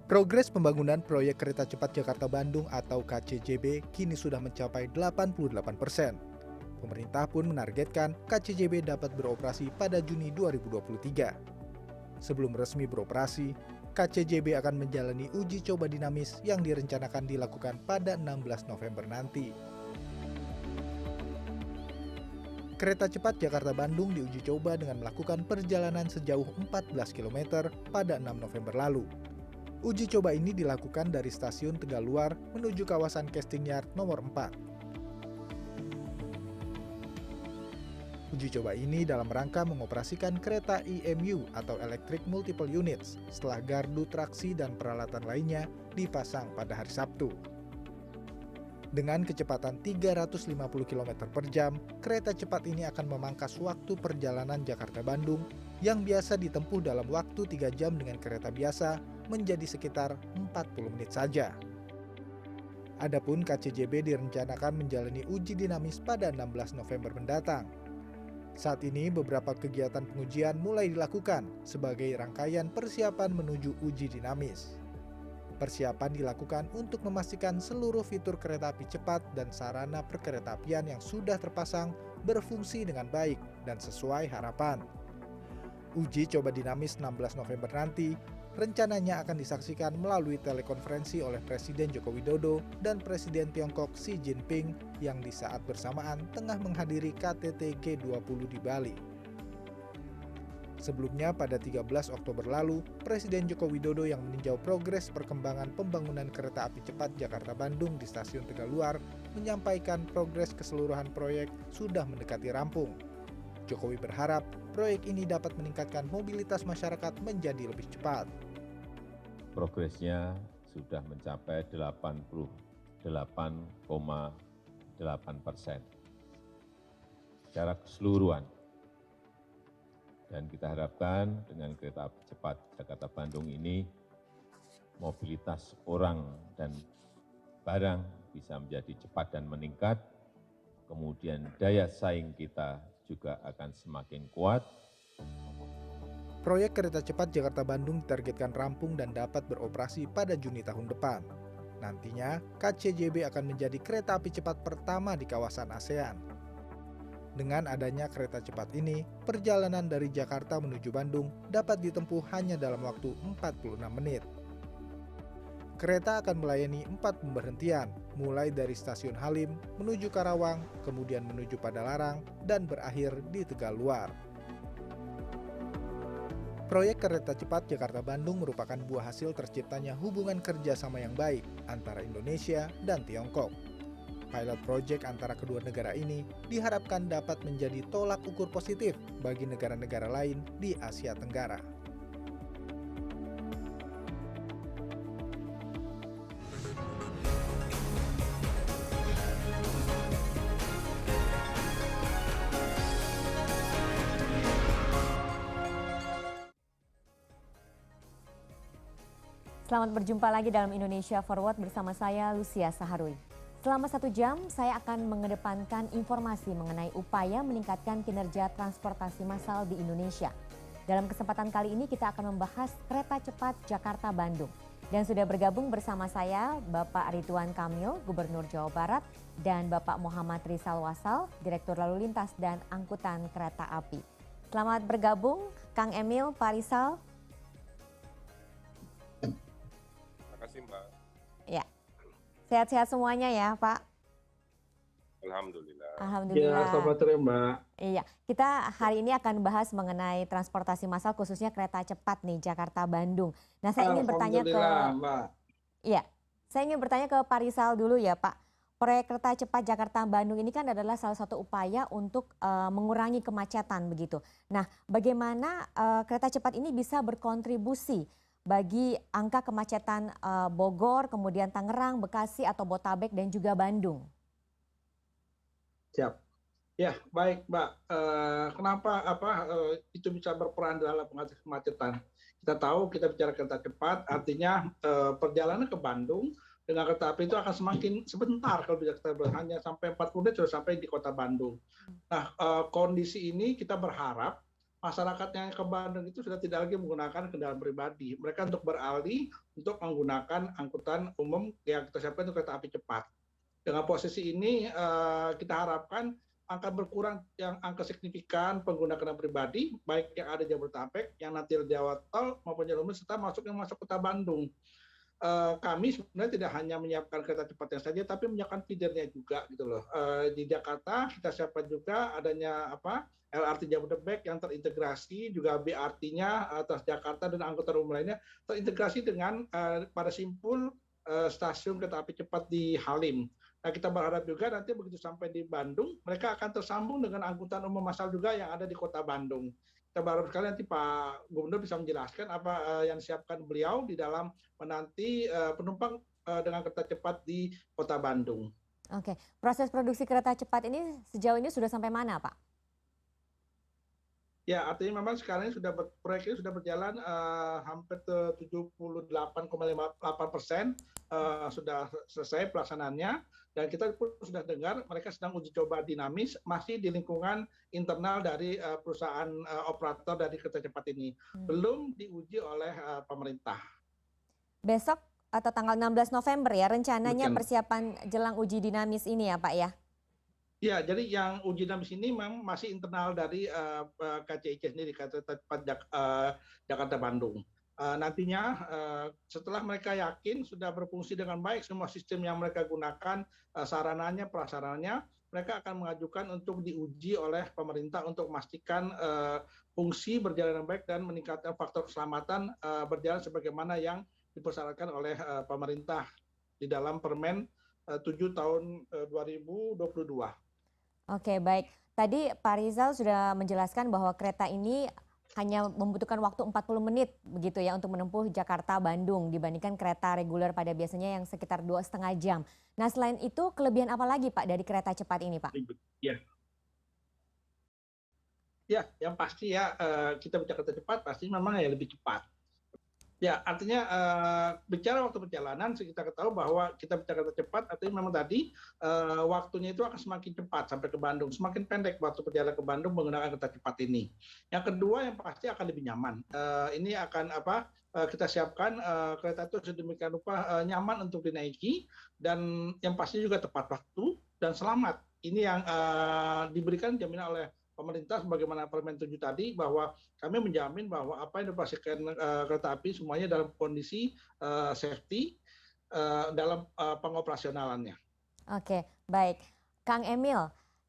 Progres pembangunan proyek kereta cepat Jakarta-Bandung atau KCJB kini sudah mencapai 88%. Pemerintah pun menargetkan KCJB dapat beroperasi pada Juni 2023. Sebelum resmi beroperasi, KCJB akan menjalani uji coba dinamis yang direncanakan dilakukan pada 16 November nanti. Kereta cepat Jakarta-Bandung diuji coba dengan melakukan perjalanan sejauh 14 km pada 6 November lalu. Uji coba ini dilakukan dari stasiun Tegaluar menuju kawasan Casting Yard nomor 4. Uji coba ini dalam rangka mengoperasikan kereta EMU atau Electric Multiple Units setelah gardu traksi dan peralatan lainnya dipasang pada hari Sabtu. Dengan kecepatan 350 km per jam, kereta cepat ini akan memangkas waktu perjalanan Jakarta-Bandung yang biasa ditempuh dalam waktu 3 jam dengan kereta biasa menjadi sekitar 40 menit saja. Adapun KCJB direncanakan menjalani uji dinamis pada 16 November mendatang. Saat ini beberapa kegiatan pengujian mulai dilakukan sebagai rangkaian persiapan menuju uji dinamis. Persiapan dilakukan untuk memastikan seluruh fitur kereta api cepat dan sarana perkeretaapian yang sudah terpasang berfungsi dengan baik dan sesuai harapan. Uji coba dinamis 16 November nanti rencananya akan disaksikan melalui telekonferensi oleh Presiden Joko Widodo dan Presiden Tiongkok Xi Jinping yang di saat bersamaan tengah menghadiri KTT G20 di Bali. Sebelumnya pada 13 Oktober lalu, Presiden Joko Widodo yang meninjau progres perkembangan pembangunan kereta api cepat Jakarta-Bandung di stasiun Tegaluar menyampaikan progres keseluruhan proyek sudah mendekati rampung. Jokowi berharap proyek ini dapat meningkatkan mobilitas masyarakat menjadi lebih cepat. Progresnya sudah mencapai 88,8% secara keseluruhan. Dan kita harapkan dengan kereta api cepat Jakarta-Bandung ini, mobilitas orang dan barang bisa menjadi cepat dan meningkat, kemudian daya saing kita juga akan semakin kuat. Proyek kereta cepat Jakarta-Bandung ditargetkan rampung dan dapat beroperasi pada Juni tahun depan. Nantinya, KCJB akan menjadi kereta api cepat pertama di kawasan ASEAN. Dengan adanya kereta cepat ini, perjalanan dari Jakarta menuju Bandung dapat ditempuh hanya dalam waktu 46 menit. Kereta akan melayani 4 pemberhentian, mulai dari Stasiun Halim menuju Karawang, kemudian menuju Padalarang, dan berakhir di Tegaluar. Proyek kereta cepat Jakarta-Bandung merupakan buah hasil terciptanya hubungan kerjasama yang baik antara Indonesia dan Tiongkok. Pilot project antara kedua negara ini diharapkan dapat menjadi tolak ukur positif bagi negara-negara lain di Asia Tenggara. Selamat berjumpa lagi dalam Indonesia Forward bersama saya Lucia Saharwi. Selama 1 jam saya akan mengedepankan informasi mengenai upaya meningkatkan kinerja transportasi massal di Indonesia. Dalam kesempatan kali ini kita akan membahas kereta cepat Jakarta-Bandung. Dan sudah bergabung bersama saya Bapak Ridwan Kamil, Gubernur Jawa Barat, dan Bapak Muhammad Rizal Wasal, Direktur Lalu Lintas dan Angkutan Kereta Api. Selamat bergabung Kang Emil, Pak Rizal. Terima kasih Mbak. Ya, sehat-sehat semuanya ya Pak. Alhamdulillah. Alhamdulillah. Ya, selamat sore Mbak. Iya, kita hari ini akan bahas mengenai transportasi massal khususnya kereta cepat nih Jakarta-Bandung. Nah, saya ingin bertanya ke Mbak. Iya, saya ingin bertanya ke Pak Rizal dulu ya Pak. Proyek kereta cepat Jakarta-Bandung ini kan adalah salah satu upaya untuk mengurangi kemacetan begitu. Nah, bagaimana kereta cepat ini bisa berkontribusi bagi angka kemacetan Bogor, kemudian Tangerang, Bekasi atau Botabek dan juga Bandung? Siap. Ya, baik Mbak. Kenapa itu bisa berperan dalam mengatasi kemacetan? Kita tahu kita bicara kereta cepat, artinya perjalanan ke Bandung dengan kereta api itu akan semakin sebentar kalau bisa kita hanya sampai 40 menit sudah sampai di kota Bandung. Nah, kondisi ini kita berharap masyarakat yang ke Bandung itu sudah tidak lagi menggunakan kendaraan pribadi. Mereka untuk beralih untuk menggunakan angkutan umum yang kita siapkan untuk kereta api cepat. Dengan posisi ini kita harapkan akan berkurang yang angka signifikan pengguna kendaraan pribadi, baik yang ada di Jabodetabek, yang nanti di Jawa Tol maupun jalur umum, serta masuk kota Bandung. Kami sebenarnya tidak hanya menyiapkan kereta cepatnya saja, tapi menyiapkan feedernya juga gitu loh. Di Jakarta kita siapkan juga adanya LRT Jabodebek yang terintegrasi, juga BRT-nya Transjakarta dan angkutan umum lainnya terintegrasi dengan pada simpul stasiun kereta api cepat di Halim. Nah, kita berharap juga nanti begitu sampai di Bandung, mereka akan tersambung dengan angkutan umum massal juga yang ada di kota Bandung. Kita berharap sekali nanti Pak Gubernur bisa menjelaskan apa yang disiapkan beliau di dalam menanti penumpang dengan kereta cepat di kota Bandung. Oke, proses produksi kereta cepat ini sejauh ini sudah sampai mana, Pak? Ya, artinya memang sekarang ini proyek ini sudah berjalan hampir 78,58% sudah selesai pelaksanaannya, dan kita pun sudah dengar mereka sedang uji coba dinamis masih di lingkungan internal dari perusahaan operator dari kereta cepat ini, belum diuji oleh pemerintah. Besok atau tanggal 16 November ya rencananya persiapan jelang uji dinamis ini ya Pak ya? Ya, jadi yang uji dinamis ini memang masih internal dari KCIC sendiri, Kereta Cepat Jakarta Bandung. Nantinya setelah mereka yakin sudah berfungsi dengan baik semua sistem yang mereka gunakan, sarananya, prasarananya, mereka akan mengajukan untuk diuji oleh pemerintah untuk memastikan fungsi berjalan dengan baik dan meningkatkan faktor keselamatan berjalan sebagaimana yang dipersyaratkan oleh pemerintah di dalam Permen 7 tahun 2022. Oke, baik. Tadi Pak Rizal sudah menjelaskan bahwa kereta ini hanya membutuhkan waktu 40 menit begitu ya untuk menempuh Jakarta-Bandung dibandingkan kereta reguler pada biasanya yang sekitar 2,5 jam. Nah, selain itu kelebihan apa lagi Pak dari kereta cepat ini Pak? Ya, yang pasti ya kita bicara kereta cepat pasti memang ya lebih cepat. Ya, artinya bicara waktu perjalanan, kita ketahui bahwa kita bicara kereta cepat, artinya memang tadi waktunya itu akan semakin cepat sampai ke Bandung, semakin pendek waktu perjalanan ke Bandung menggunakan kereta cepat ini. Yang kedua yang pasti akan lebih nyaman. Ini akan kita siapkan kereta itu sedemikian rupa nyaman untuk dinaiki dan yang pasti juga tepat waktu dan selamat. Ini yang diberikan jaminan oleh pemerintah sebagaimana Permen 7 tadi, bahwa kami menjamin bahwa apa yang dioperasikan kereta api semuanya dalam kondisi safety dalam pengoperasionalannya. Oke, baik. Kang Emil,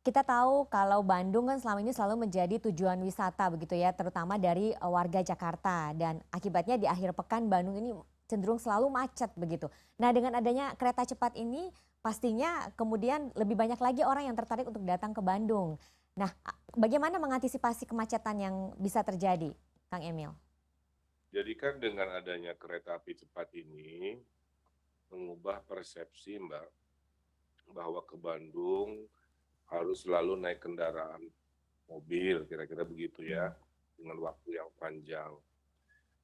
kita tahu kalau Bandung kan selama ini selalu menjadi tujuan wisata begitu ya, terutama dari warga Jakarta, dan akibatnya di akhir pekan Bandung ini cenderung selalu macet begitu. Nah, dengan adanya kereta cepat ini pastinya kemudian lebih banyak lagi orang yang tertarik untuk datang ke Bandung. Nah, bagaimana mengantisipasi kemacetan yang bisa terjadi, Kang Emil? Jadi kan dengan adanya kereta api cepat ini mengubah persepsi Mbak, bahwa ke Bandung harus selalu naik kendaraan mobil, kira-kira begitu ya, dengan waktu yang panjang.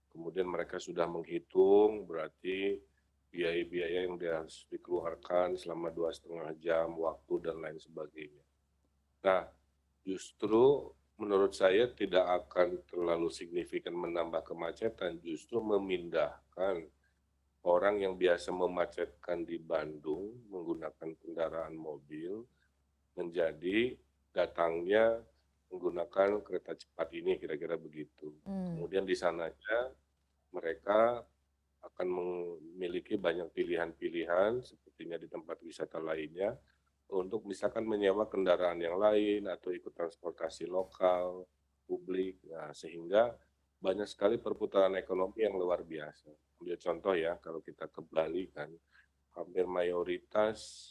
Kemudian mereka sudah menghitung berarti biaya-biaya yang harus dikeluarkan selama 2,5 jam waktu dan lain sebagainya. Nah, justru menurut saya tidak akan terlalu signifikan menambah kemacetan, justru memindahkan orang yang biasa memacetkan di Bandung menggunakan kendaraan mobil menjadi datangnya menggunakan kereta cepat ini, kira-kira begitu. Kemudian di sananya mereka akan memiliki banyak pilihan-pilihan sepertinya di tempat wisata lainnya, untuk misalkan menyewa kendaraan yang lain atau ikut transportasi lokal, publik. Nah, sehingga banyak sekali perputaran ekonomi yang luar biasa. Ambil contoh ya, kalau kita ke Bali kan, hampir mayoritas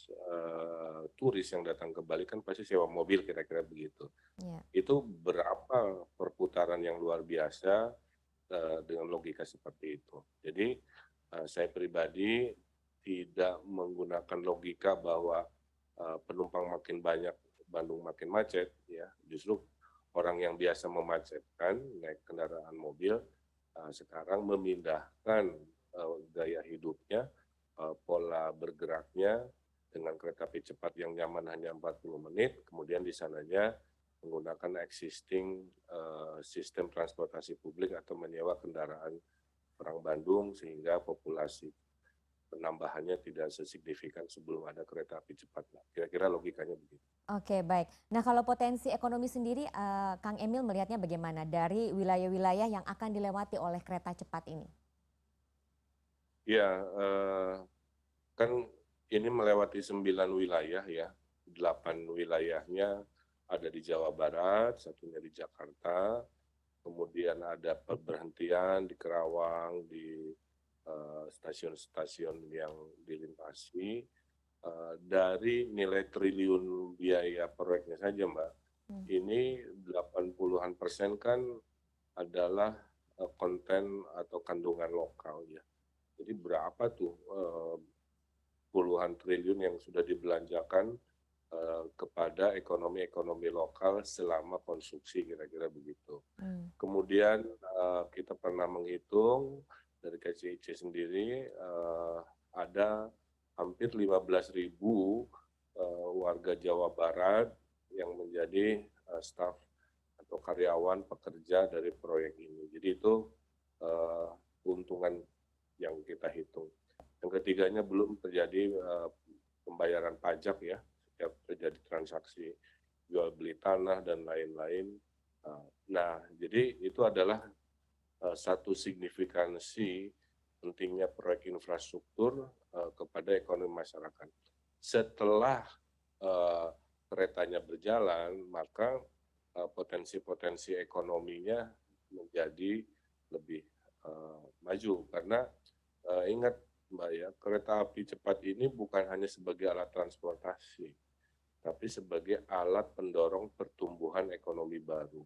turis yang datang ke Bali kan pasti sewa mobil, kira-kira begitu. Yeah. Itu berapa perputaran yang luar biasa dengan logika seperti itu. Jadi saya pribadi tidak menggunakan logika bahwa penumpang makin banyak, Bandung makin macet, ya. Justru orang yang biasa memacetkan naik kendaraan mobil sekarang memindahkan gaya hidupnya, pola bergeraknya dengan kereta api cepat yang nyaman hanya 40 menit, kemudian di sananya menggunakan existing sistem transportasi publik atau menyewa kendaraan orang Bandung sehingga populasi penambahannya tidak sesignifikan sebelum ada kereta api cepat. Kira-kira logikanya begitu. Oke, baik. Nah, kalau potensi ekonomi sendiri, Kang Emil melihatnya bagaimana dari wilayah-wilayah yang akan dilewati oleh kereta cepat ini? Ya, kan ini melewati 9 wilayah ya. 8 wilayahnya ada di Jawa Barat, satunya di Jakarta, kemudian ada berhentian di Kerawang, di stasiun-stasiun yang dilintasi. Dari nilai triliun biaya proyeknya saja, Mbak, ini 80% kan adalah konten atau kandungan lokal ya. Jadi berapa tuh puluhan triliun yang sudah dibelanjakan kepada ekonomi lokal selama konstruksi, kira-kira begitu. Kemudian kita pernah menghitung dari KCIC sendiri ada hampir 15.000 warga Jawa Barat yang menjadi staf atau karyawan pekerja dari proyek ini. Jadi itu keuntungan yang kita hitung. Yang ketiganya belum terjadi pembayaran pajak ya, setiap terjadi transaksi jual beli tanah dan lain-lain. Nah, jadi itu adalah satu signifikansi pentingnya proyek infrastruktur kepada ekonomi masyarakat. Setelah keretanya berjalan, maka potensi-potensi ekonominya menjadi lebih maju. Karena ingat Mbak ya, kereta api cepat ini bukan hanya sebagai alat transportasi, tapi sebagai alat pendorong pertumbuhan ekonomi baru.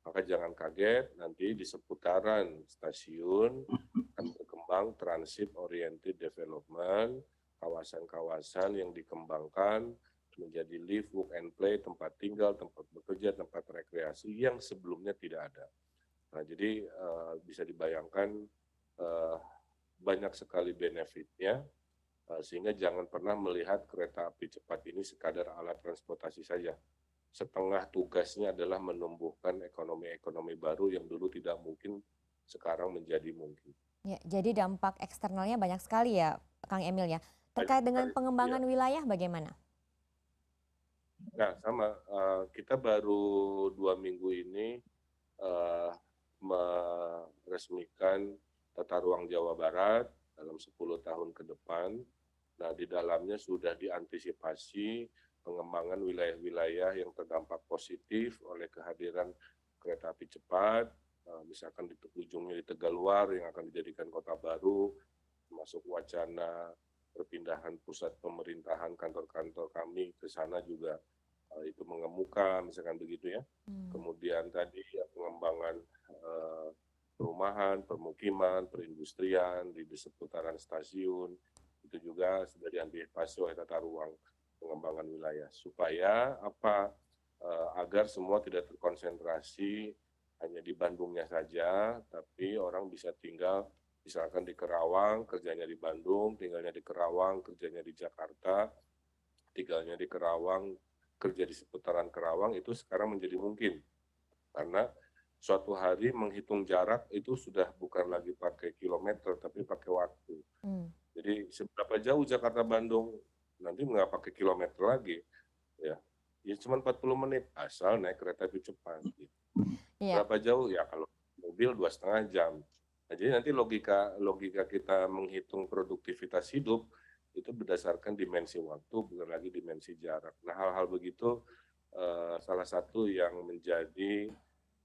Maka jangan kaget nanti di seputaran stasiun akan berkembang transit oriented development, kawasan-kawasan yang dikembangkan menjadi live, work and play, tempat tinggal, tempat bekerja, tempat rekreasi yang sebelumnya tidak ada. Nah, jadi bisa dibayangkan banyak sekali benefitnya, sehingga jangan pernah melihat kereta api cepat ini sekadar alat transportasi saja. Setengah tugasnya adalah menumbuhkan ekonomi baru yang dulu tidak mungkin, sekarang menjadi mungkin. Ya, jadi dampak eksternalnya banyak sekali ya, Kang Emil ya. Terkait dengan pengembangan wilayah bagaimana? Nah, sama. Kita baru 2 minggu ini meresmikan Tata Ruang Jawa Barat dalam 10 tahun ke depan. Nah, di dalamnya sudah diantisipasi pengembangan wilayah-wilayah yang terdampak positif oleh kehadiran kereta api cepat, misalkan di ujungnya di Tegaluar yang akan dijadikan kota baru, termasuk wacana perpindahan pusat pemerintahan kantor-kantor kami ke sana juga itu mengemuka, misalkan begitu ya. Kemudian tadi ya, pengembangan perumahan, permukiman, perindustrian di seputaran stasiun, itu juga sudah diantisipasi oleh tata ruang pengembangan wilayah supaya agar semua tidak terkonsentrasi hanya di Bandungnya saja, tapi orang bisa tinggal misalkan di Kerawang, kerjanya di Bandung, tinggalnya di Kerawang, kerjanya di Jakarta, tinggalnya di Kerawang, kerja di seputaran Kerawang, itu sekarang menjadi mungkin karena suatu hari menghitung jarak itu sudah bukan lagi pakai kilometer tapi pakai waktu. Jadi seberapa jauh Jakarta Bandung nanti nggak pakai kilometer lagi, ya cuma 40 menit asal naik kereta api cepat. Gitu. Berapa jauh ya kalau mobil 2,5 jam. Nah, jadi nanti logika kita menghitung produktivitas hidup itu berdasarkan dimensi waktu bukan lagi dimensi jarak. Nah hal-hal begitu salah satu yang menjadi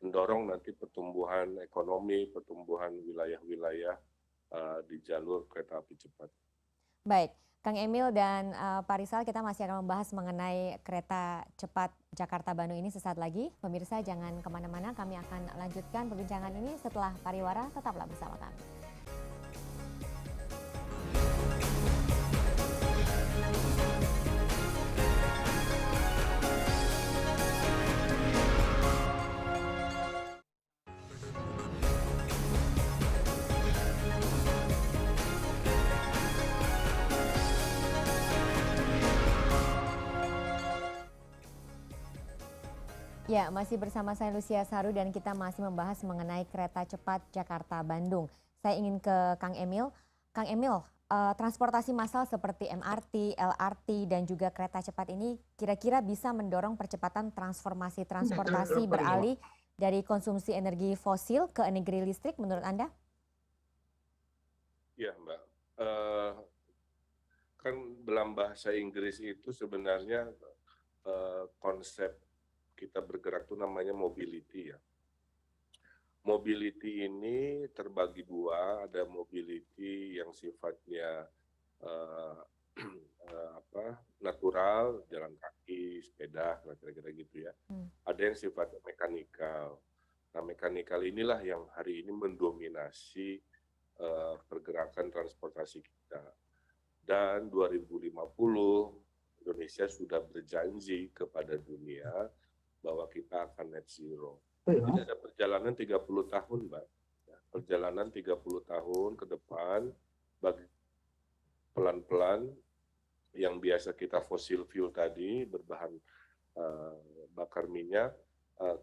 mendorong nanti pertumbuhan ekonomi, pertumbuhan wilayah-wilayah di jalur kereta api cepat. Baik, Kang Emil dan Pak Rizal, kita masih akan membahas mengenai kereta cepat Jakarta-Bandung ini sesaat lagi. Pemirsa jangan kemana-mana, kami akan lanjutkan perbincangan ini setelah pariwara, tetaplah bersama kami. Ya, masih bersama saya Lucia Saru dan kita masih membahas mengenai kereta cepat Jakarta-Bandung. Saya ingin ke Kang Emil. Kang Emil, transportasi massal seperti MRT, LRT dan juga kereta cepat ini kira-kira bisa mendorong percepatan transformasi transportasi beralih dari konsumsi energi fosil ke energi listrik menurut Anda? Ya, Mbak. Kan dalam bahasa Inggris itu sebenarnya konsep kita bergerak itu namanya mobility ya. Mobility ini terbagi dua, ada mobility yang sifatnya natural, jalan kaki, sepeda, kira-kira gitu ya. Ada yang sifatnya mekanikal. Nah, mekanikal inilah yang hari ini mendominasi pergerakan transportasi kita. Dan 2050 Indonesia sudah berjanji kepada dunia bahwa kita akan net zero. Jadi ada perjalanan 30 tahun, Mbak. Perjalanan 30 tahun ke depan, bagi pelan-pelan yang biasa kita fosil fuel tadi, berbahan bakar minyak,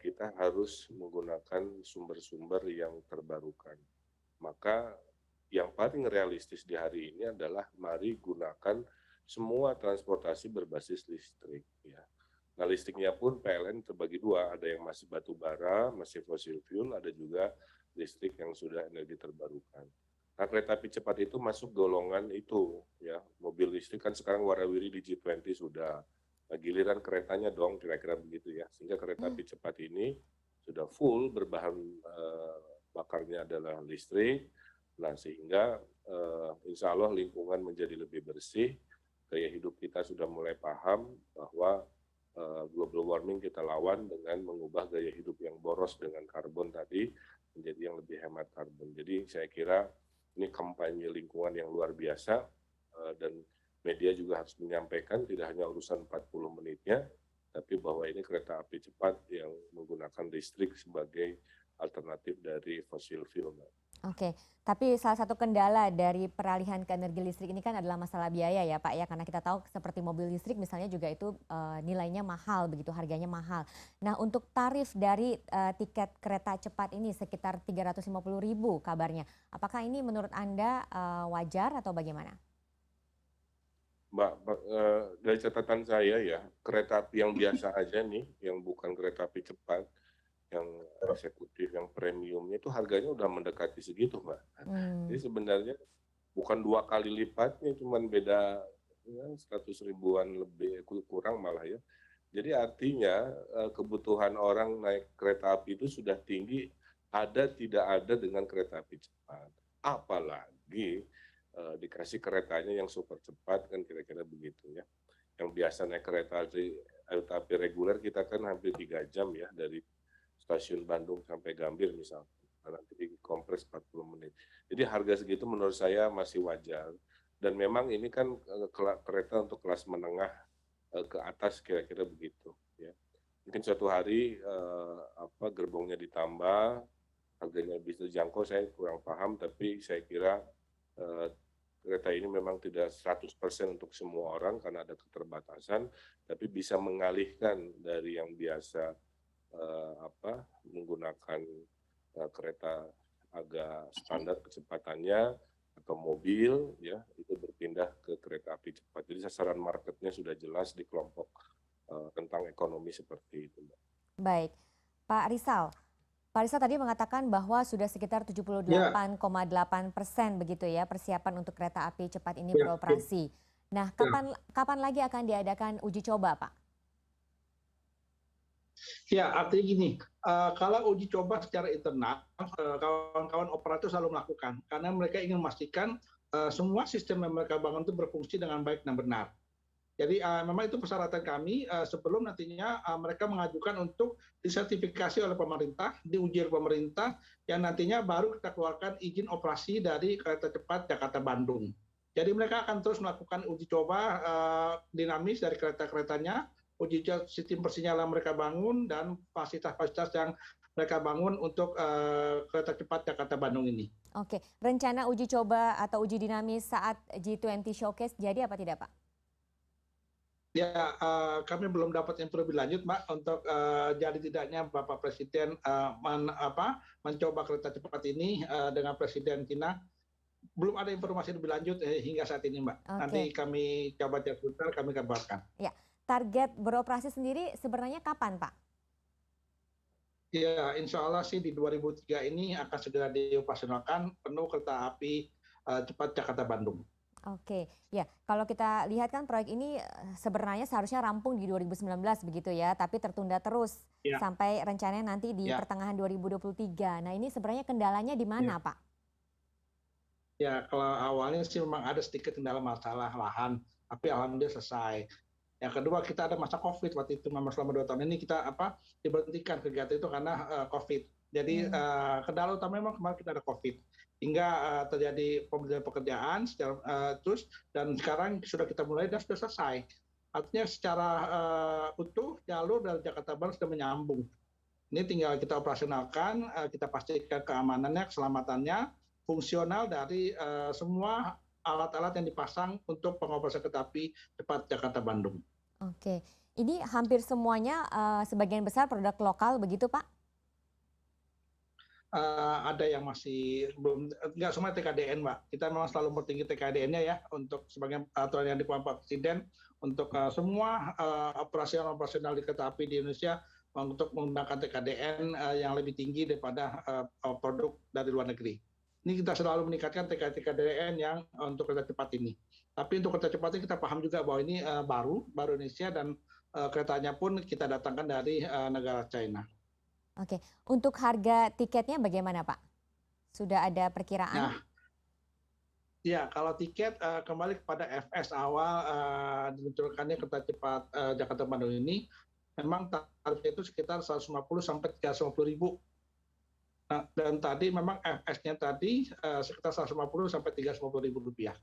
kita harus menggunakan sumber-sumber yang terbarukan. Maka yang paling realistis di hari ini adalah mari gunakan semua transportasi berbasis listrik. Ya. Nah, listriknya pun PLN terbagi dua, ada yang masih batu bara, masih fossil fuel, ada juga listrik yang sudah energi terbarukan. Nah, kereta api cepat itu masuk golongan itu, ya. Mobil listrik kan sekarang warawiri di G20 sudah. Nah, giliran keretanya dong, kira-kira begitu ya. Sehingga kereta api cepat ini sudah full berbahan bakarnya adalah listrik. Nah, sehingga insya Allah lingkungan menjadi lebih bersih, gaya hidup kita sudah mulai paham bahwa global warming kita lawan dengan mengubah gaya hidup yang boros dengan karbon tadi menjadi yang lebih hemat karbon. Jadi saya kira ini kampanye lingkungan yang luar biasa dan media juga harus menyampaikan tidak hanya urusan 40 menitnya, tapi bahwa ini kereta api cepat yang menggunakan listrik sebagai alternatif dari fossil fuel. Oke, tapi salah satu kendala dari peralihan ke energi listrik ini kan adalah masalah biaya ya Pak ya, karena kita tahu seperti mobil listrik misalnya juga itu nilainya mahal begitu, harganya mahal. Nah, untuk tarif dari tiket kereta cepat ini sekitar 350.000 kabarnya. Apakah ini menurut Anda wajar atau bagaimana? Mbak, dari catatan saya ya, kereta api yang biasa aja nih, yang bukan kereta api cepat, yang eksekutif, yang premiumnya itu harganya udah mendekati segitu, Mbak. Jadi sebenarnya bukan 2 kali lipatnya, cuma beda ya, 100 ribuan lebih, kurang malah ya. Jadi artinya kebutuhan orang naik kereta api itu sudah tinggi, tidak ada dengan kereta api cepat. Apalagi dikasih keretanya yang super cepat, kan kira-kira begitu ya. Yang biasa naik kereta api reguler kita kan hampir 3 jam ya, dari stasiun Bandung sampai Gambir misalnya, nanti dikompres 40 menit. Jadi harga segitu menurut saya masih wajar. Dan memang ini kan kereta untuk kelas menengah ke atas kira-kira begitu. Ya. Mungkin suatu hari gerbongnya ditambah, harganya bisa dijangkau, saya kurang paham, tapi saya kira kereta ini memang tidak 100% untuk semua orang karena ada keterbatasan, tapi bisa mengalihkan dari yang biasa menggunakan kereta agak standar kecepatannya atau mobil ya, itu berpindah ke kereta api cepat. Jadi sasaran marketnya sudah jelas di kelompok tentang ekonomi seperti itu, Mbak. Baik, Pak Rizal tadi mengatakan bahwa sudah sekitar 78,8% begitu ya persiapan untuk kereta api cepat ini beroperasi. Nah, kapan lagi akan diadakan uji coba, Pak? Ya, artinya gini, kalau uji coba secara internal, kawan-kawan operator selalu melakukan, karena mereka ingin memastikan semua sistem yang mereka bangun itu berfungsi dengan baik dan benar. Jadi memang itu persyaratan kami sebelum nantinya mereka mengajukan untuk disertifikasi oleh pemerintah, diuji oleh pemerintah, yang nantinya baru kita keluarkan izin operasi dari kereta cepat Jakarta-Bandung. Jadi mereka akan terus melakukan uji coba dinamis dari kereta-keretanya, uji sistem persinyalan mereka bangun, dan fasilitas-fasilitas yang mereka bangun untuk kereta cepat Jakarta-Bandung ini. Oke, rencana uji coba atau uji dinamis saat G20 Showcase jadi apa tidak, Pak? Ya, kami belum dapat info lebih lanjut, Mbak, untuk jadi tidaknya Bapak Presiden mencoba kereta cepat ini dengan Presiden China. Belum ada informasi lebih lanjut hingga saat ini, Mbak. Oke, Nanti kami coba cek sebentar, kami kabarkan. ya. Target beroperasi sendiri sebenarnya kapan, Pak? Ya, insya Allah sih di 2003 ini akan segera dioperasionalkan penuh kereta api cepat Jakarta-Bandung. Oke, ya kalau kita lihat kan proyek ini sebenarnya seharusnya rampung di 2019 begitu ya, tapi tertunda terus Ya, sampai rencananya nanti di ya, pertengahan 2023. Nah ini sebenarnya kendalanya di ya. mana, Pak? Ya, kalau awalnya sih memang ada sedikit kendala masalah lahan, tapi alhamdulillah selesai. Yang kedua kita ada masa COVID waktu itu, memang selama 2 tahun ini kita diberhentikan kegiatan itu karena COVID. Jadi Hmm. kendala utama memang kemarin kita ada COVID, hingga terjadi pembelian pekerjaan terus, dan sekarang sudah kita mulai dan sudah selesai. Artinya secara utuh jalur dari Jakarta Bandung sudah menyambung. Ini tinggal kita operasionalkan, kita pastikan keamanannya, keselamatannya, fungsional dari semua alat-alat yang dipasang untuk pengoperasian kereta api cepat Jakarta Bandung. Oke, ini hampir semuanya sebagian besar produk lokal begitu, Pak? Ada yang masih belum, nggak semua TKDN, Mbak. Kita memang selalu bertinggi TKDN-nya ya untuk sebagian aturan yang dikeluarkan Pak Presiden untuk semua operasional di kereta api di Indonesia untuk menggunakan TKDN yang lebih tinggi daripada produk dari luar negeri. Ini kita selalu meningkatkan TKDN yang untuk kereta cepat ini. Tapi untuk kereta cepat ini kita paham juga bahwa ini baru Indonesia, dan keretanya pun kita datangkan dari negara China. Oke, untuk harga tiketnya bagaimana, Pak? Sudah ada perkiraan? Nah, ya, kalau tiket kembali kepada FS awal diluncurkannya kereta cepat Jakarta Bandung ini, memang tarifnya itu sekitar 150 sampai 350 ribu. Nah, dan tadi memang FS-nya tadi sekitar 150 sampai 350 ribu rupiah.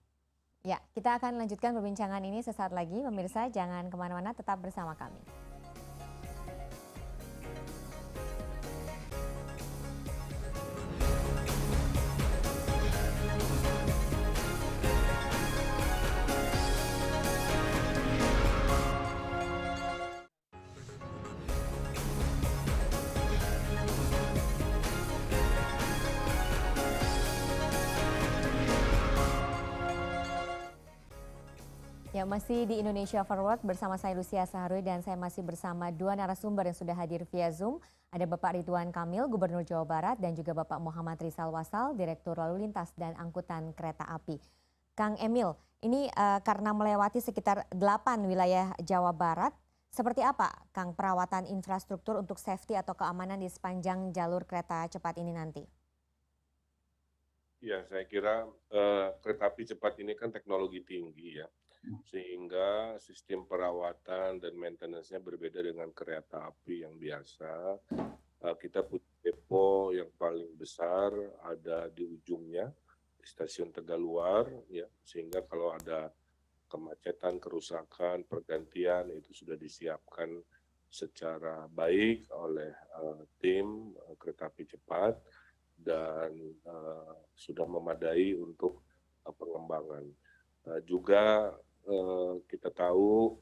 Ya, kita akan lanjutkan perbincangan ini sesaat lagi. Pemirsa, jangan kemana-mana, tetap bersama kami. Ya, masih di Indonesia Forward bersama saya Lucia Saharwi, dan saya masih bersama dua narasumber yang sudah hadir via Zoom. Ada Bapak Ridwan Kamil, Gubernur Jawa Barat, dan juga Bapak Muhammad Rizal Wasal, Direktur Lalu Lintas dan Angkutan Kereta Api. Kang Emil, ini karena melewati sekitar 8 wilayah Jawa Barat, seperti apa Kang perawatan infrastruktur untuk safety atau keamanan di sepanjang jalur kereta cepat ini nanti? Ya, saya kira kereta api cepat ini kan teknologi tinggi ya, sehingga sistem perawatan dan maintenance-nya berbeda dengan kereta api yang biasa. Kita punya depo yang paling besar ada di ujungnya, di stasiun Tegaluar, ya, sehingga kalau ada kemacetan, kerusakan, pergantian itu sudah disiapkan secara baik oleh tim kereta api cepat, dan sudah memadai untuk pengembangan. Juga kita tahu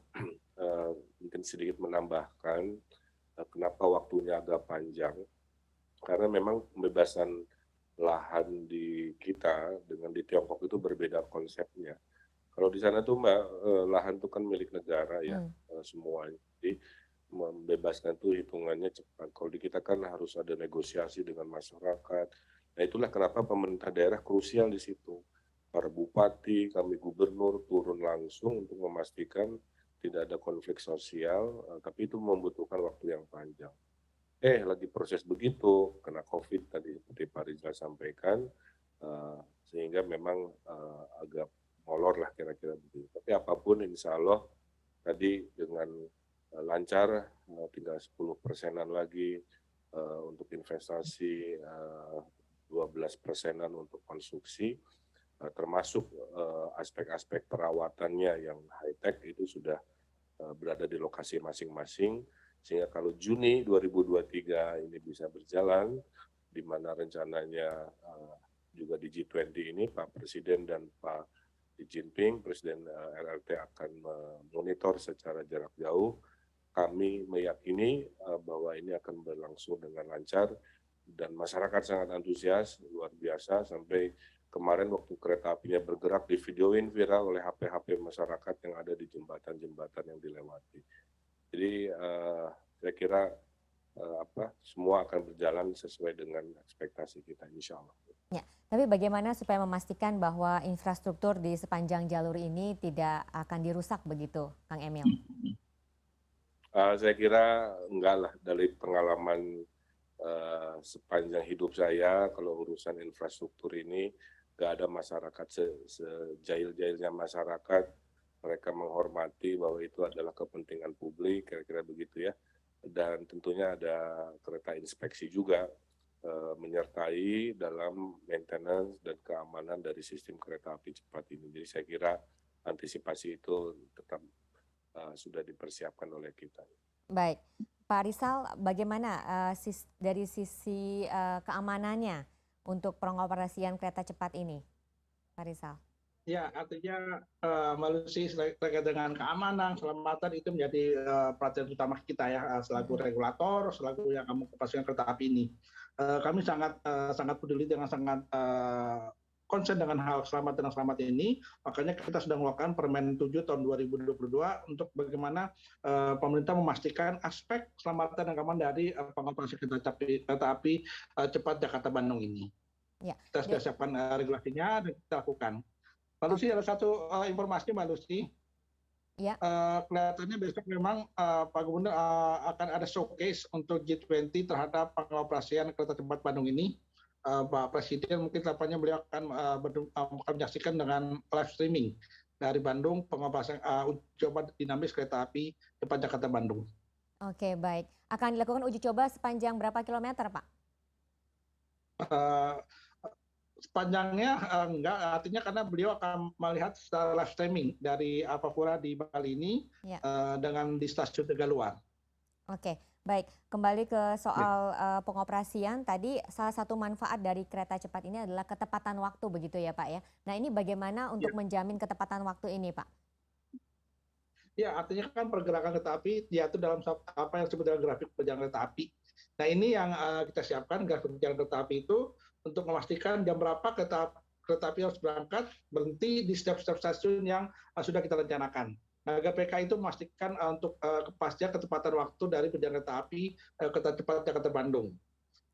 mungkin sedikit menambahkan kenapa waktunya agak panjang, karena memang pembebasan lahan di kita dengan di Tiongkok itu berbeda konsepnya. Kalau di sana tuh Mbak, lahan itu kan milik negara ya, semuanya. Jadi membebaskan itu hitungannya cepat. Kalau di kita kan harus ada negosiasi dengan masyarakat. Nah itulah kenapa pemerintah daerah krusial di situ. Para bupati, kami gubernur turun langsung untuk memastikan tidak ada konflik sosial, tapi itu membutuhkan waktu yang panjang. Lagi proses begitu, kena COVID tadi seperti Pak Rizal sampaikan, sehingga memang agak molor lah kira-kira begitu. Tapi apapun insya Allah tadi dengan lancar, tinggal 10%-an lagi untuk investasi, 12%-an untuk konstruksi, termasuk aspek-aspek perawatannya yang high-tech itu sudah berada di lokasi masing-masing, sehingga kalau Juni 2023 ini bisa berjalan, di mana rencananya juga di G20 ini Pak Presiden dan Pak Xi Jinping, Presiden LRT akan memonitor secara jarak jauh. Kami meyakini bahwa ini akan berlangsung dengan lancar dan masyarakat sangat antusias, luar biasa, sampai kemarin waktu kereta apinya bergerak di videoin viral oleh HP-HP masyarakat yang ada di jembatan-jembatan yang dilewati. Jadi saya kira semua akan berjalan sesuai dengan ekspektasi kita, insya Allah. Ya, tapi bagaimana supaya memastikan bahwa infrastruktur di sepanjang jalur ini tidak akan dirusak begitu, Kang Emil? Saya kira enggak lah, dari pengalaman sepanjang hidup saya, kalau urusan infrastruktur ini nggak ada masyarakat sejail-jailnya masyarakat, mereka menghormati bahwa itu adalah kepentingan publik, kira-kira begitu ya. Dan tentunya ada kereta inspeksi juga menyertai dalam maintenance dan keamanan dari sistem kereta api cepat ini. Jadi saya kira antisipasi itu tetap sudah dipersiapkan oleh kita. Baik, Pak Rizal, bagaimana dari sisi keamanannya untuk pengoperasian kereta cepat ini, Pak Rizal? Ya, artinya Malusi terkait dengan keamanan, keselamatan itu menjadi perhatian utama kita ya, selaku regulator, selaku yang mengoperasikan kereta api ini. Kami sangat peduli dengan sangat concern dengan hal keselamatan dan selamat ini, makanya kita sedang melakukan Permen 7 tahun 2022 untuk bagaimana pemerintah memastikan aspek keselamatan dan keamanan dari pengoperasi kereta api cepat Jakarta-Bandung ini. Ya. Kita sudah siapkan regulasinya dan kita lakukan. Lalu sih ada satu informasi Mbak Lucy. Ya. Kelihatannya besok memang Pak Gubernur akan ada showcase untuk G20 terhadap pengoperasian kereta cepat Bandung ini. Pak Presiden mungkin tampaknya beliau akan menyaksikan dengan live streaming dari Bandung pengoperasian uji coba dinamis kereta api cepat Jakarta Bandung. Oke, baik. Akan dilakukan uji coba sepanjang berapa kilometer, Pak? Sepanjangnya enggak, artinya karena beliau akan melihat secara live streaming dari Alphapura di Bali ini ya. Dengan di stasiun Tegaluar. Oke, baik. Kembali ke soal pengoperasian, tadi salah satu manfaat dari kereta cepat ini adalah ketepatan waktu begitu ya Pak ya. Nah ini bagaimana untuk menjamin ketepatan waktu ini Pak? Ya, artinya kan pergerakan kereta api diatur dalam apa yang disebut dengan grafik perjalanan kereta api. Nah ini yang kita siapkan, grafik perjalanan kereta api itu untuk memastikan jam berapa kereta api harus berangkat, berhenti di setiap stasiun yang sudah kita rencanakan. Nah, GPK itu memastikan untuk kepastian ketepatan waktu dari perjalanan kereta api kereta cepat Jakarta Bandung.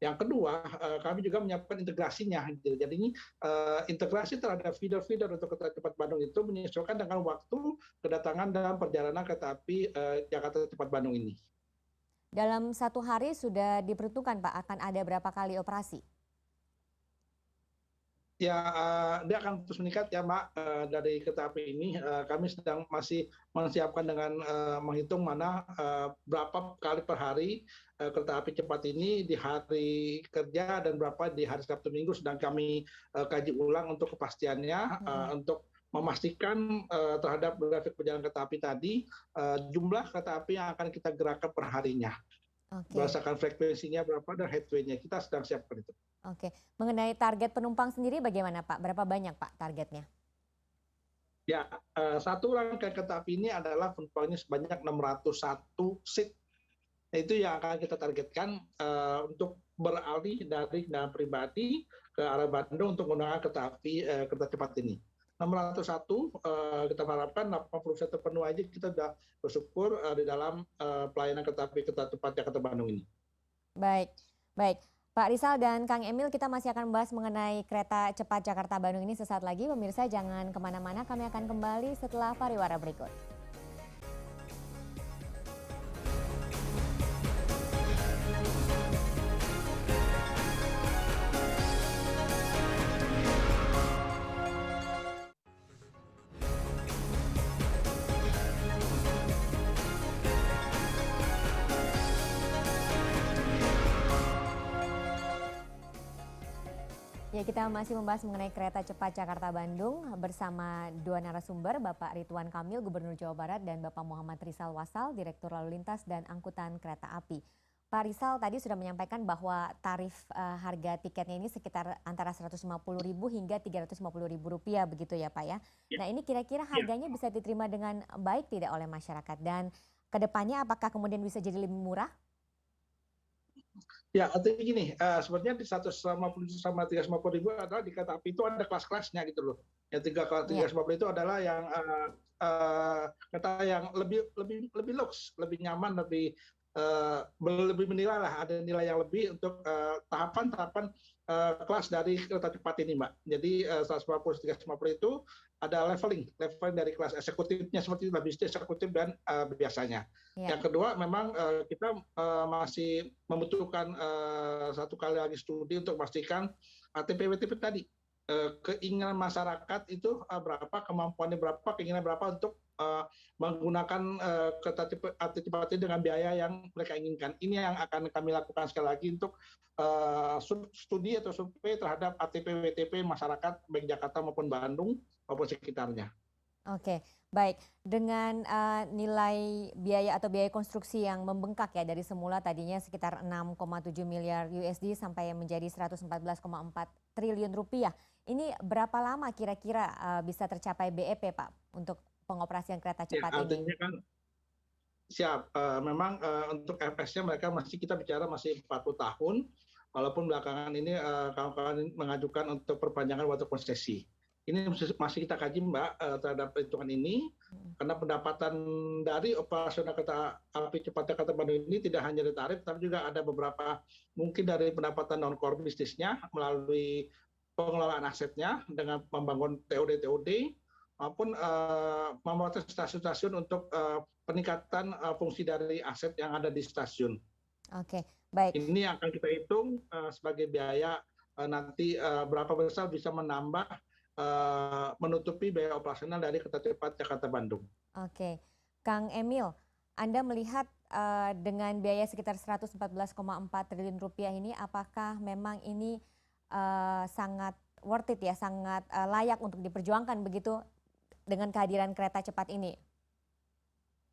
Yang kedua, kami juga menyiapkan integrasinya. Jadi ini integrasi terhadap feeder-feeder untuk kereta cepat Bandung itu menyesuaikan dengan waktu kedatangan dalam perjalanan kereta api Jakarta cepat Bandung ini. Dalam satu hari sudah diperhitungkan Pak, akan ada berapa kali operasi? Ya, dia akan terus meningkat ya Mbak, dari kereta api ini kami sedang masih menyiapkan dengan menghitung mana berapa kali per hari kereta api cepat ini di hari kerja dan berapa di hari Sabtu Minggu sedang kami kaji ulang untuk kepastiannya untuk memastikan terhadap grafik perjalanan kereta api tadi jumlah kereta api yang akan kita gerakkan per harinya. Berdasarkan frekuensinya berapa dan headway-nya kita sedang siapkan itu. Oke, mengenai target penumpang sendiri bagaimana Pak? Berapa banyak Pak targetnya? Ya, satu rangkaian kereta api ini adalah penumpangnya sebanyak 601 seat. Nah, itu yang akan kita targetkan untuk beralih dari kendaraan pribadi ke arah Bandung untuk menggunakan kereta cepat ini. 601, kita harapkan 80% penuh aja kita sudah bersyukur di dalam pelayanan kereta cepat Jakarta Bandung ini. Baik, baik. Pak Rizal dan Kang Emil, kita masih akan membahas mengenai kereta cepat Jakarta Bandung ini sesaat lagi. Pemirsa jangan kemana-mana, kami akan kembali setelah pariwara berikut. Ya, kita masih membahas mengenai kereta cepat Jakarta Bandung bersama dua narasumber, Bapak Ridwan Kamil, Gubernur Jawa Barat, dan Bapak Muhammad Rizal Wasal, Direktur Lalu Lintas dan Angkutan Kereta Api. Pak Rizal tadi sudah menyampaikan bahwa tarif harga tiketnya ini sekitar antara Rp150.000 hingga Rp350.000 begitu ya Pak ya. Ya, Nah ini kira-kira ya. harganya bisa diterima dengan baik tidak oleh masyarakat dan kedepannya apakah kemudian bisa jadi lebih murah? Ya, artinya gini, sebenarnya di 150 sama 350 ribu adalah di kereta api itu ada kelas-kelasnya gitu loh. Yang Ya, 350 itu adalah yang kereta yang lebih lux, lebih nyaman, lebih menilai lah, ada nilai yang lebih untuk tahapan-tahapan kelas dari kereta cepat ini, Mbak. Jadi 150 350 itu ada leveling dari kelas eksekutifnya seperti itu, bisnis eksekutif dan biasanya. ya. Yang kedua, memang kita masih membutuhkan satu kali lagi studi untuk memastikan ATP-WTP tadi keinginan masyarakat itu berapa, kemampuannya berapa, keinginan berapa untuk menggunakan kereta cepat ini dengan biaya yang mereka inginkan. Ini yang akan kami lakukan sekali lagi untuk studi atau survei terhadap ATP-WTP masyarakat baik Jakarta maupun Bandung maupun sekitarnya. Oke, baik. Dengan nilai biaya atau biaya konstruksi yang membengkak ya dari semula tadinya sekitar 6,7 miliar USD sampai menjadi 114,4 triliun rupiah. Ini berapa lama kira-kira bisa tercapai BEP Pak untuk pengoperasian kereta Ya, cepat ini? artinya kan siap. Memang untuk FS-nya mereka kita bicara masih 40 tahun, walaupun belakangan ini kawan-kawan mengajukan untuk perpanjangan waktu konsesi. Ini masih kita kaji Mbak terhadap hitungan ini, karena pendapatan dari operasional kereta api cepat Jakarta Bandung ini tidak hanya dari tarif, tapi juga ada beberapa mungkin dari pendapatan non-core bisnisnya melalui pengelolaan asetnya dengan membangun TOD maupun membuat stasiun-stasiun untuk peningkatan fungsi dari aset yang ada di stasiun. Oke, baik. Ini yang akan kita hitung sebagai biaya nanti berapa besar bisa menambah menutupi biaya operasional dari kereta cepat Jakarta Bandung. Oke, Kang Emil, Anda melihat dengan biaya sekitar 114,4 triliun rupiah ini, apakah memang ini sangat worth it ya, sangat layak untuk diperjuangkan begitu dengan kehadiran kereta cepat ini?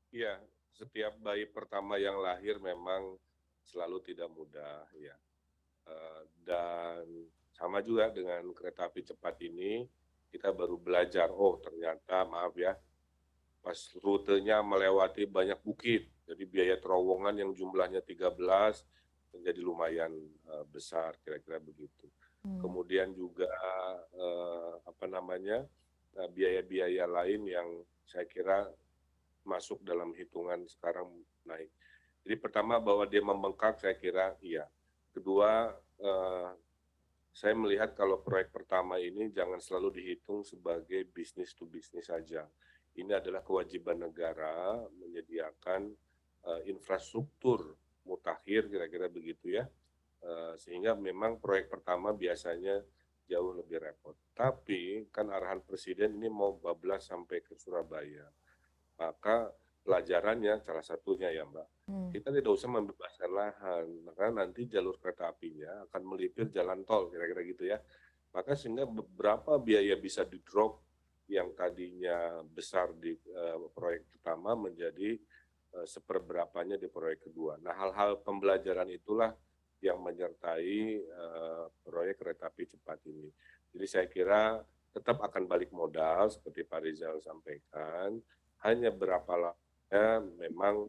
Iya, setiap bayi pertama yang lahir memang selalu tidak mudah ya. Dan sama juga dengan kereta api cepat ini, kita baru belajar, oh ternyata maaf ya, pas rutenya melewati banyak bukit, jadi biaya terowongan yang jumlahnya 13 menjadi lumayan besar, kira-kira begitu. Kemudian juga biaya-biaya lain yang saya kira masuk dalam hitungan sekarang naik. Jadi pertama bahwa dia membengkak saya kira iya. Kedua, saya melihat kalau proyek pertama ini jangan selalu dihitung sebagai bisnis to bisnis saja. Ini adalah kewajiban negara menyediakan infrastruktur mutakhir kira-kira begitu ya. Sehingga memang proyek pertama biasanya jauh lebih repot. Tapi kan arahan Presiden ini mau bablas sampai ke Surabaya. Maka pelajarannya salah satunya ya Mbak, kita tidak usah membebaskan lahan, karena nanti jalur kereta apinya akan melipir jalan tol, kira-kira gitu ya. Maka sehingga beberapa biaya bisa di-drop yang tadinya besar di proyek pertama menjadi seperberapanya di proyek kedua. Nah, hal-hal pembelajaran itulah yang menyertai proyek kereta api cepat ini. Jadi saya kira tetap akan balik modal seperti Pak Rizal sampaikan, hanya berapa lamanya memang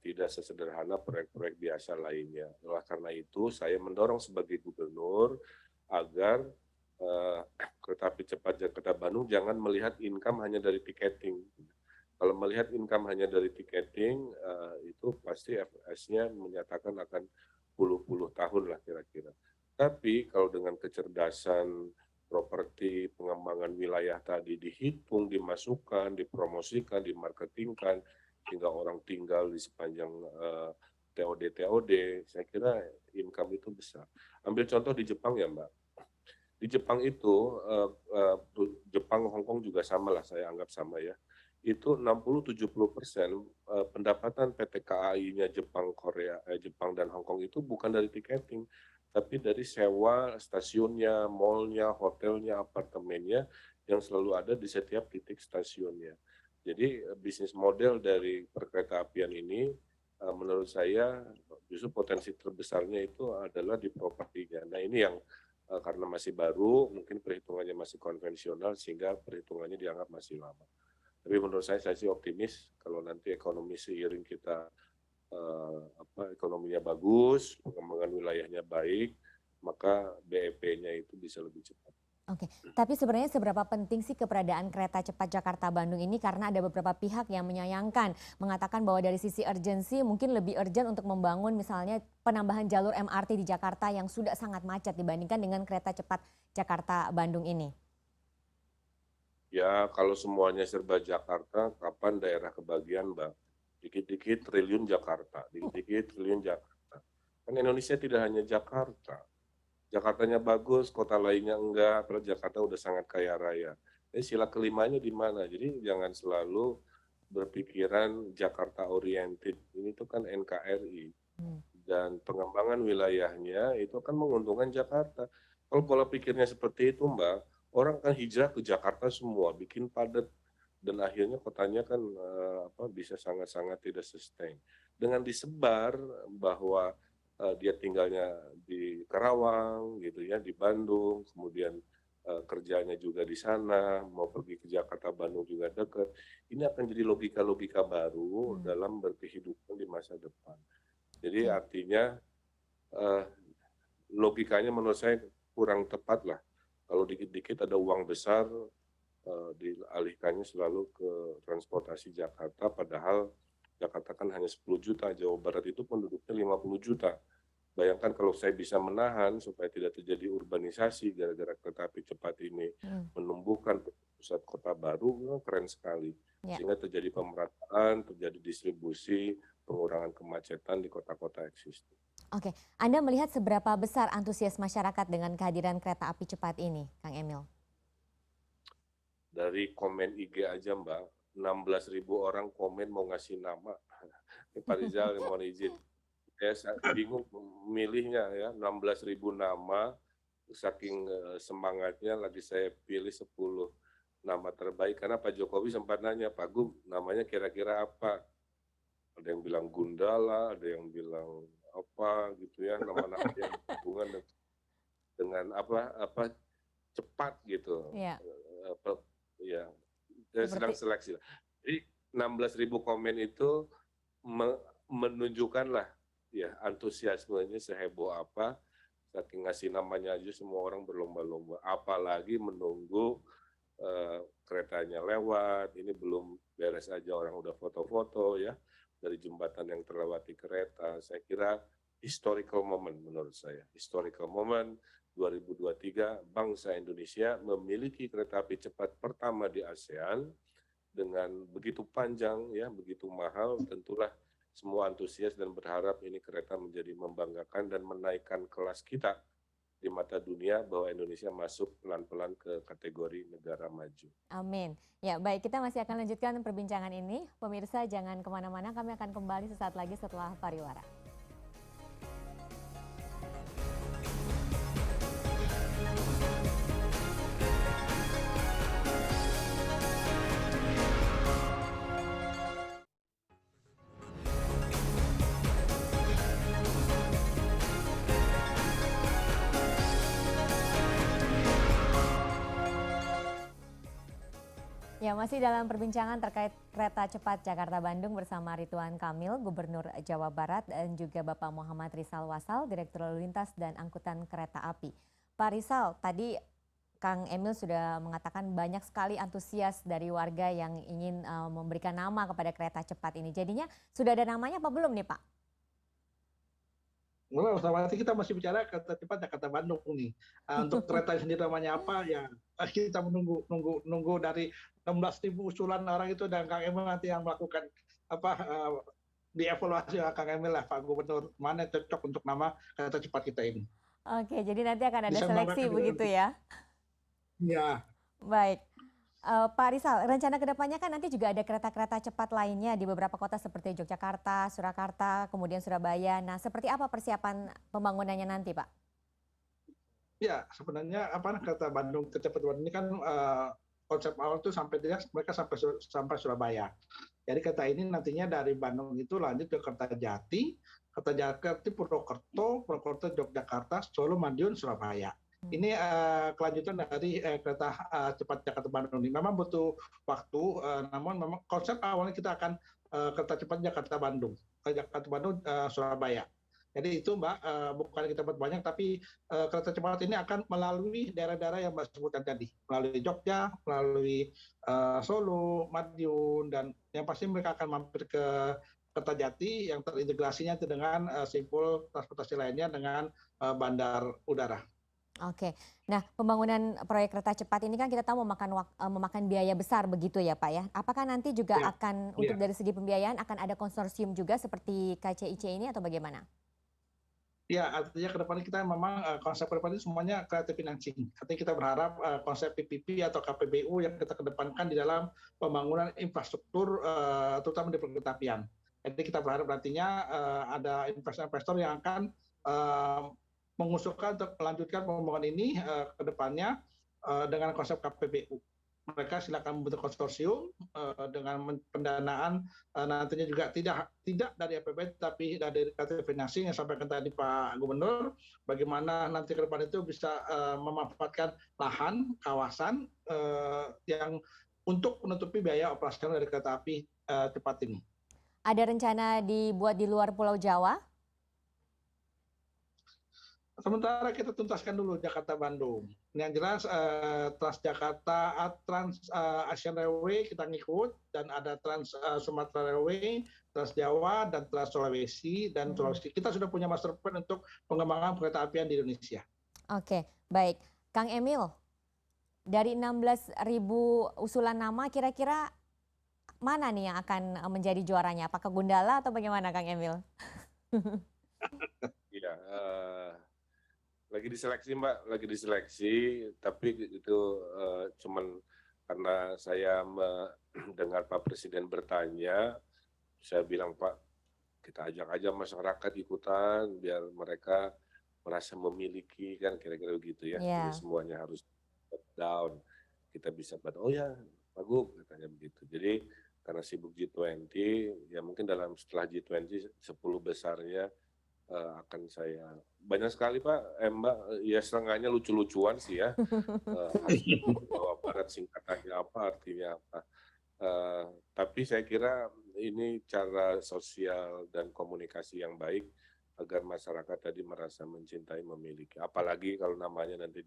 tidak sesederhana proyek-proyek biasa lainnya. Oleh karena itu saya mendorong sebagai gubernur agar kereta api cepat Jakarta Bandung jangan melihat income hanya dari tiketing. Kalau melihat income hanya dari tiketing, itu pasti FS-nya menyatakan akan puluh-puluh tahun lah kira-kira. Tapi kalau dengan kecerdasan properti, pengembangan wilayah tadi dihitung, dimasukkan, dipromosikan, dimarketingkan, sehingga orang tinggal di sepanjang TOD, saya kira income itu besar. Ambil contoh di Jepang ya Mbak. Di Jepang itu, Jepang, Hong Kong juga sama lah, saya anggap sama ya. Itu 60-70% pendapatan PT KAI-nya Jepang, Jepang dan Hong Kong itu bukan dari tiketing, tapi dari sewa stasiunnya, mall-nya, hotelnya, apartemennya yang selalu ada di setiap titik stasiunnya. Jadi bisnis model dari perkereta apian ini menurut saya justru potensi terbesarnya itu adalah di propertinya. Nah ini yang karena masih baru, mungkin perhitungannya masih konvensional sehingga perhitungannya dianggap masih lama. Tapi menurut saya sih optimis kalau nanti ekonomi seiring kita ekonominya bagus, pengembangan wilayahnya baik, maka BEP-nya itu bisa lebih cepat. Oke, tapi sebenarnya seberapa penting sih keberadaan kereta cepat Jakarta-Bandung ini, karena ada beberapa pihak yang menyayangkan, mengatakan bahwa dari sisi urgensi mungkin lebih urgent untuk membangun misalnya penambahan jalur MRT di Jakarta yang sudah sangat macet dibandingkan dengan kereta cepat Jakarta-Bandung ini. Ya kalau semuanya serba Jakarta, kapan daerah kebagian, Mbak? Dikit-dikit triliun Jakarta, dikit-dikit triliun Jakarta. Kan Indonesia tidak hanya Jakarta. Jakartanya bagus, kota lainnya enggak, padahal Jakarta udah sangat kaya raya. Jadi sila kelimanya di mana? Jadi jangan selalu berpikiran Jakarta oriented. Ini tuh kan NKRI. Dan pengembangan wilayahnya itu akan menguntungkan Jakarta. Kalau pola pikirnya seperti itu, Mbak, orang kan hijrah ke Jakarta semua, bikin padat. Dan akhirnya kotanya kan bisa sangat-sangat tidak sustain. Dengan disebar bahwa dia tinggalnya di Karawang gitu ya, di Bandung, kemudian kerjanya juga di sana, mau pergi ke Jakarta, Bandung juga dekat. Ini akan jadi logika-logika baru dalam berkehidupan di masa depan. Jadi artinya logikanya menurut saya kurang tepat lah. Kalau dikit-dikit ada uang besar dialihkannya selalu ke transportasi Jakarta, padahal Jakarta kan hanya 10 juta, Jawa Barat itu penduduknya 50 juta. Bayangkan kalau saya bisa menahan supaya tidak terjadi urbanisasi gara-gara kereta api cepat ini menumbuhkan pusat kota baru, keren sekali. Sehingga terjadi pemerataan, terjadi distribusi, pengurangan kemacetan di kota-kota existing. Oke, Anda melihat seberapa besar antusias masyarakat dengan kehadiran kereta api cepat ini, Kang Emil? Dari komen IG aja, Mbak, 16.000 orang komen mau ngasih nama. Pak Rizal yang mau izin. Saya bingung milihnya ya, 16.000 nama, saking semangatnya lagi saya pilih 10 nama terbaik. Karena Pak Jokowi sempat nanya, Pak Gub, namanya kira-kira apa? Ada yang bilang Gundala, ada yang bilang apa gitu ya, nama-nama yang hubungan dengan apa cepat gitu. Ya, saya sedang seleksi. Jadi 16.000 komen itu menunjukkanlah ya antusiasmenya seheboh apa, saking ngasih namanya aja semua orang berlomba-lomba, apalagi menunggu keretanya lewat. Ini belum beres aja orang udah foto-foto ya dari jembatan yang terlewati kereta. Saya kira historical moment menurut saya, historical moment 2023 bangsa Indonesia memiliki kereta api cepat pertama di ASEAN dengan begitu panjang ya, begitu mahal. Tentulah semua antusias dan berharap ini kereta menjadi membanggakan dan menaikkan kelas kita di mata dunia bahwa Indonesia masuk pelan-pelan ke kategori negara maju. Amin. Ya baik, kita masih akan lanjutkan perbincangan ini. Pemirsa jangan kemana-mana, kami akan kembali sesaat lagi setelah pariwara. Ya, masih dalam perbincangan terkait kereta cepat Jakarta-Bandung bersama Ridwan Kamil, Gubernur Jawa Barat, dan juga Bapak Muhammad Rizal Wasal, Direktur Lalu Lintas dan Angkutan Kereta Api. Pak Rizal, tadi Kang Emil sudah mengatakan banyak sekali antusias dari warga yang ingin memberikan nama kepada kereta cepat ini. Jadinya sudah ada namanya apa belum nih Pak? Well, nanti kita masih bicara kereta cepat Jakarta Bandung nih. Untuk kereta sendiri namanya apa ya? Kita menunggu dari 16.000 usulan orang itu, dan Kang Emil nanti yang melakukan dievaluasi Kang Emil lah, Pak Gubernur, mana cocok untuk nama kereta cepat kita ini. Oke, jadi nanti akan ada seleksi begitu ya? Iya. Baik. Pak Rizal, rencana kedepannya kan nanti juga ada kereta-kereta cepat lainnya di beberapa kota seperti Yogyakarta, Surakarta, kemudian Surabaya. Nah, seperti apa persiapan pembangunannya nanti, Pak? Ya, sebenarnya kereta Bandung Cepat Bandung ini kan konsep awal itu mereka sampai Surabaya. Jadi kereta ini nantinya dari Bandung itu lanjut ke Kertajati, Kertajati Purwokerto, Purwokerto Yogyakarta, Solo, Madiun, Surabaya. Ini kelanjutan dari kereta cepat Jakarta Bandung ini. Memang butuh waktu, namun memang konsep awalnya kita akan kereta cepat Jakarta Bandung, Jakarta Bandung Surabaya. Jadi itu Mbak, bukan kita buat banyak, tapi kereta cepat ini akan melalui daerah-daerah yang Mbak sebutkan tadi, melalui Jogja, melalui Solo, Madiun, dan yang pasti mereka akan mampir ke Kertajati yang terintegrasinya itu dengan simpul transportasi lainnya dengan bandar udara. Oke, nah pembangunan proyek kereta cepat ini kan kita tahu memakan biaya besar begitu ya Pak ya. Apakah nanti juga Ya, akan ya. untuk dari segi pembiayaan akan ada konsorsium juga seperti KCIC ini atau bagaimana? Ya, artinya ke depan kita memang konsep ke depan ini semuanya creative financing. Artinya kita berharap konsep PPP atau KPBU yang kita kedepankan di dalam pembangunan infrastruktur, terutama di perkeretapian. Jadi kita berharap nantinya ada investor-investor yang akan mengusulkan untuk melanjutkan pembangunan ini ke depannya dengan konsep KPBU. Mereka silakan membentuk konsorsium dengan pendanaan nantinya juga tidak dari APBD tapi dari kreatif financing yang sampaikan tadi Pak Gubernur, bagaimana nanti ke depan itu bisa memanfaatkan lahan kawasan yang untuk menutupi biaya operasional dari kereta api cepat ini. Ada rencana dibuat di luar Pulau Jawa? Sementara kita tuntaskan dulu Jakarta Bandung. Yang jelas Transjakarta, Trans Asian Railway kita ngikut, dan ada Trans Sumatera Railway, Trans Jawa, dan Trans Sulawesi dan Sulawesi. Kita sudah punya master plan untuk pengembangan kereta apian di Indonesia. Oke, baik. Kang Emil, dari 16.000 usulan nama kira-kira mana nih yang akan menjadi juaranya? Apakah Gundala atau bagaimana Kang Emil? Iya, lagi diseleksi Mbak, lagi diseleksi, tapi itu cuman karena saya mendengar Pak Presiden bertanya, saya bilang Pak, kita ajak aja masyarakat ikutan biar mereka merasa memiliki, kan kira-kira begitu ya. Yeah. Jadi semuanya harus down, kita bisa oh ya Pak Gub katanya begitu. Jadi karena sibuk G20, ya mungkin setelah G20 10 besarnya akan saya banyak sekali Pak, Mbak, ya setengahnya lucu-lucuan sih ya. Jawa Barat singkatannya apa, artinya apa. Tapi saya kira ini cara sosial dan komunikasi yang baik agar masyarakat tadi merasa mencintai, memiliki. Apalagi kalau namanya nanti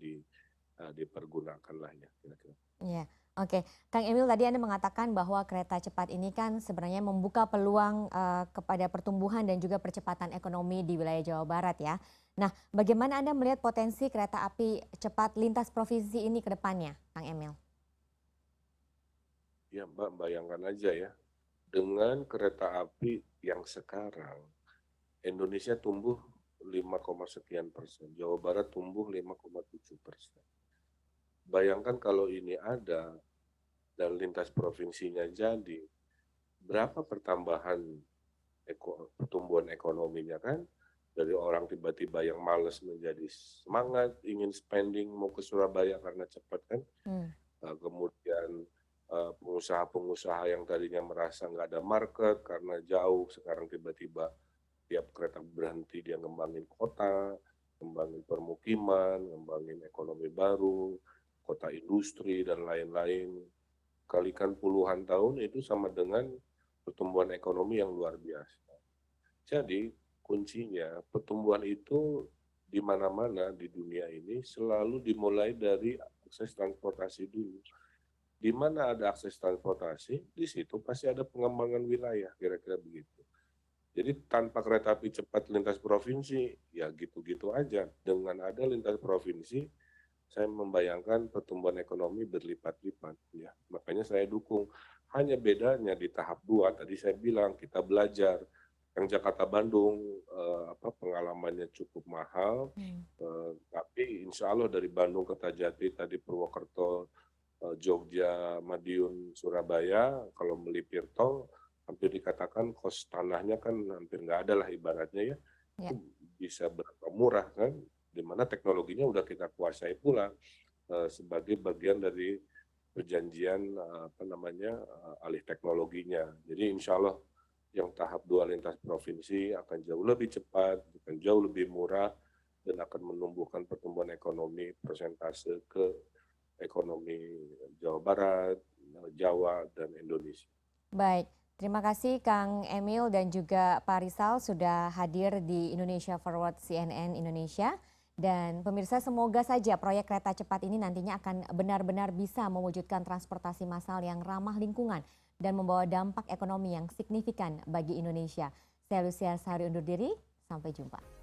dipergunakan lah ya kira-kira. Iya. Oke, Kang Emil tadi Anda mengatakan bahwa kereta cepat ini kan sebenarnya membuka peluang kepada pertumbuhan dan juga percepatan ekonomi di wilayah Jawa Barat ya. Nah, bagaimana Anda melihat potensi kereta api cepat lintas provinsi ini ke depannya, Kang Emil? Ya Mbak, bayangkan aja ya, dengan kereta api yang sekarang, Indonesia tumbuh 5, sekian persen, Jawa Barat tumbuh 5,7%. Bayangkan kalau ini ada dan lintas provinsinya jadi, berapa pertambahan pertumbuhan ekonominya kan? Dari orang tiba-tiba yang malas menjadi semangat, ingin spending, mau ke Surabaya karena cepat kan? Kemudian pengusaha-pengusaha yang tadinya merasa nggak ada market karena jauh, sekarang tiba-tiba tiap kereta berhenti dia ngembangin kota, ngembangin permukiman, ngembangin ekonomi baru, kota industri, dan lain-lain. Kalikan puluhan tahun itu sama dengan pertumbuhan ekonomi yang luar biasa. Jadi kuncinya pertumbuhan itu di mana-mana di dunia ini selalu dimulai dari akses transportasi dulu. Di mana ada akses transportasi, di situ pasti ada pengembangan wilayah, kira-kira begitu. Jadi tanpa kereta api cepat lintas provinsi, ya gitu-gitu aja. Dengan ada lintas provinsi, saya membayangkan pertumbuhan ekonomi berlipat-lipat. Ya, makanya saya dukung. Hanya bedanya di tahap 2, tadi saya bilang kita belajar. Yang Jakarta Bandung pengalamannya cukup mahal, tapi insya Allah dari Bandung ke Kertajati, tadi Purwokerto, Jogja, Madiun, Surabaya, kalau melipir tol, hampir dikatakan kos tanahnya kan hampir nggak ada lah ibaratnya ya. Itu bisa berapa murah kan, di mana teknologinya udah kita kuasai pula sebagai bagian dari perjanjian alih teknologinya. Jadi insya Allah yang tahap 2 lintas provinsi akan jauh lebih cepat, akan jauh lebih murah, dan akan menumbuhkan pertumbuhan ekonomi persentase ke ekonomi Jawa Barat, Jawa, dan Indonesia. Baik, terima kasih Kang Emil dan juga Pak Rizal sudah hadir di Indonesia Forward CNN Indonesia. Dan pemirsa, semoga saja proyek kereta cepat ini nantinya akan benar-benar bisa mewujudkan transportasi massal yang ramah lingkungan dan membawa dampak ekonomi yang signifikan bagi Indonesia. Saya Lucia Sahari undur diri, sampai jumpa.